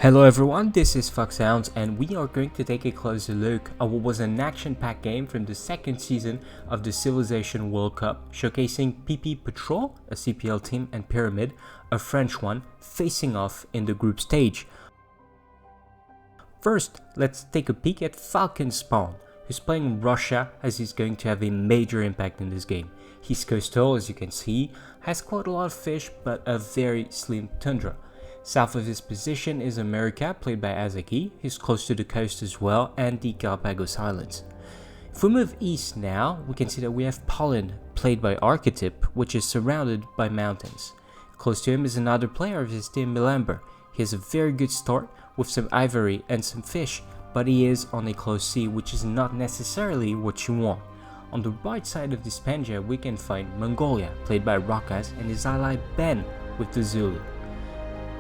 Hello everyone, this is Foxhounds and we are going to take a closer look at what was an action-packed game from the second season of the Civilization World Cup, showcasing PP Patrol, a CPL team, and Pyramid, a French one, facing off in the group stage. First, let's take a peek at Falcon Spawn, who's playing Russia as he's going to have a major impact in this game. He's coastal, as you can see, has quite a lot of fish but a very slim tundra. South of his position is America, played by Azaki. He's close to the coast as well, and the Galapagos Islands. If we move east now, we can see that we have Poland, played by Archetype, which is surrounded by mountains. Close to him is another player of his team, Milamber. He has a very good start with some ivory and some fish, but he is on a close sea, which is not necessarily what you want. On the right side of this Pangea, we can find Mongolia, played by Rakas, and his ally Ben with the Zulu.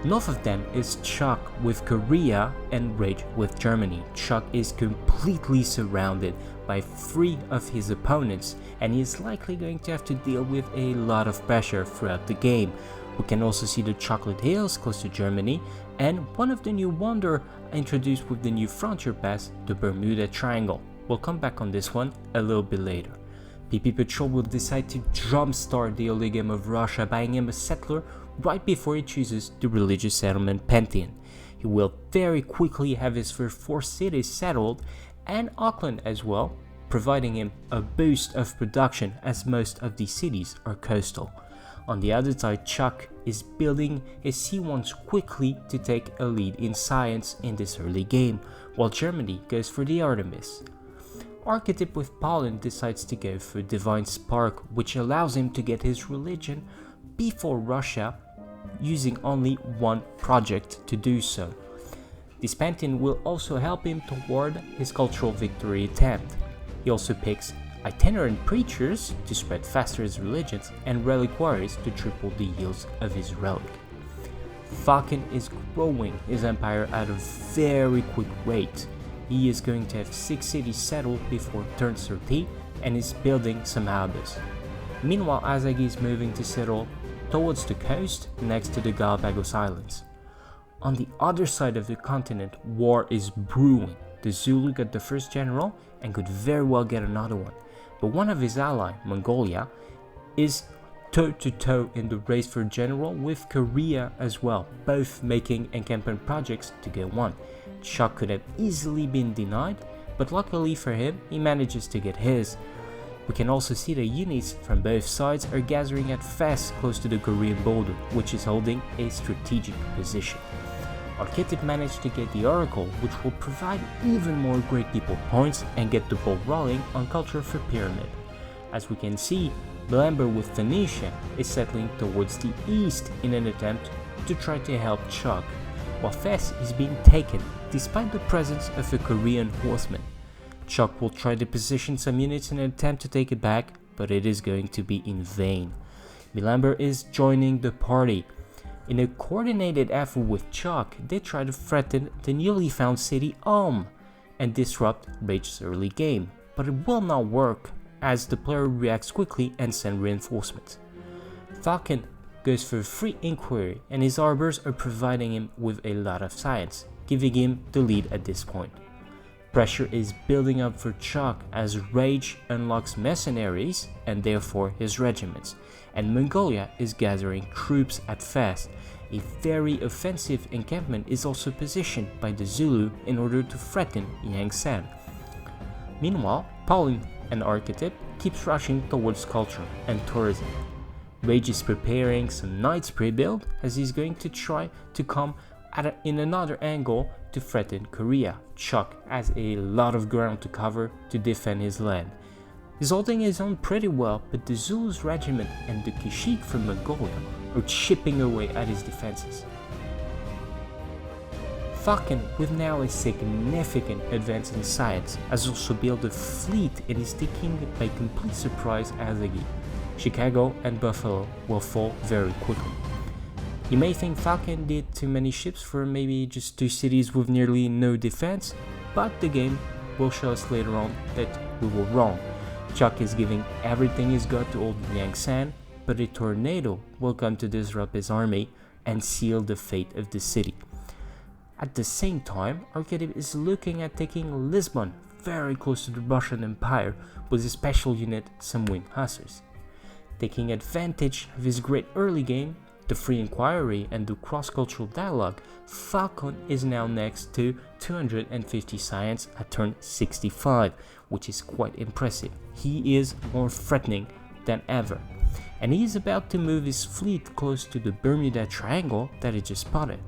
North of them is Chuck with Korea and Rage with Germany. Chuck is completely surrounded by 3 of his opponents and he is likely going to have to deal with a lot of pressure throughout the game. We can also see the Chocolate Hills close to Germany and one of the new wonder introduced with the new frontier pass, the Bermuda Triangle. We'll come back on this one a little bit later. PP Patrol will decide to jumpstart the early game of Russia, buying him a settler right before he chooses the religious settlement Pantheon. He will very quickly have his first 4 cities settled and Auckland as well, providing him a boost of production as most of these cities are coastal. On the other side, Chuck is building his C1s quickly to take a lead in science in this early game, while Germany goes for the Artemis. Archetype with Poland decides to go for Divine Spark, which allows him to get his religion before Russia, using only one project to do so. This Pantheon will also help him toward his cultural victory attempt. He also picks itinerant preachers to spread faster his religions and reliquaries to triple the yields of his relic. Falcon is growing his empire at a very quick rate. He is going to have 6 cities settled before turn 30 and is building some houses. Meanwhile, Azagi is moving to settle towards the coast next to the Galapagos Islands. On the other side of the continent, war is brewing. The Zulu got the first general and could very well get another one, but one of his allies, Mongolia, is toe-to-toe in the race for general with Korea as well, both making encampment projects to get one. Chuck could have easily been denied, but luckily for him, he manages to get his. We can also see the units from both sides are gathering at Fes close to the Korean border, which is holding a strategic position. Archetype managed to get the Oracle, which will provide even more great people points and get the ball rolling on culture for Pyramid. As we can see, Milamber with Phoenicia is settling towards the east in an attempt to try to help Chuck, while Fes is being taken despite the presence of a Korean horseman. Chuck will try to position some units in an attempt to take it back, but it is going to be in vain. Milamber is joining the party. In a coordinated effort with Chuck, they try to threaten the newly found city Ulm and disrupt Rage's early game, but it will not work as the player reacts quickly and sends reinforcements. Falcon goes for free inquiry and his arbors are providing him with a lot of science, giving him the lead at this point. Pressure is building up for Chuck as Rage unlocks mercenaries and therefore his regiments, and Mongolia is gathering troops at Fes. A very offensive encampment is also positioned by the Zulu in order to threaten Yangsan. Meanwhile, Poland and Archetype keeps rushing towards culture and tourism. Rage is preparing some knights pre-build as he's going to try to come in another angle to threaten Korea. Chuck has a lot of ground to cover to defend his land. He's holding his own pretty well, but the Zulu's regiment and the Kishik from Mongolia are chipping away at his defenses. Falcon, with now a significant advance in science, has also built a fleet and is taking by complete surprise Azagi. Chicago and Buffalo will fall very quickly. You may think Falcon did too many ships for maybe just 2 cities with nearly no defense, but the game will show us later on that we were wrong. Chuck is giving everything he's got to hold Yangsan, but a tornado will come to disrupt his army and seal the fate of the city. At the same time, Arcadib is looking at taking Lisbon, very close to the Russian Empire, with his special unit, some wing hussars. Taking advantage of his great early game, the free inquiry and the cross-cultural dialogue, Falcon is now next to 250 science at turn 65, which is quite impressive. He is more threatening than ever, and he is about to move his fleet close to the Bermuda Triangle that he just spotted.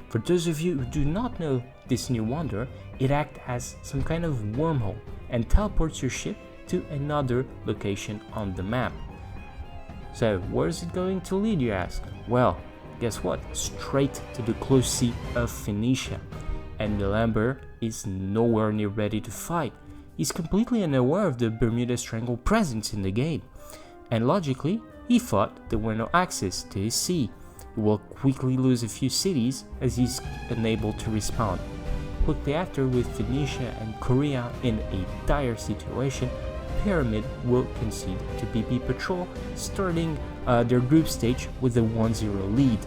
For those of you who do not know this new wonder, it acts as some kind of wormhole and teleports your ship to another location on the map. So where is it going to lead, you ask? Well, guess what? Straight to the close sea of Phoenicia. And Milamber is nowhere near ready to fight. He's completely unaware of the Bermuda Triangle presence in the game. And logically, he thought there were no access to his sea. He will quickly lose a few cities as he's unable to respawn. Quickly after, with Phoenicia and Korea in a dire situation, Pyramid will concede to BP Patrol, starting their group stage with a 1-0 lead.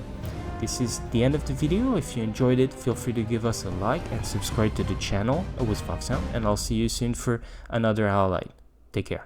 This is the end of the video. If you enjoyed it, feel free to give us a like and subscribe to the channel. I was Foxhounds, and I'll see you soon for another highlight. Take care.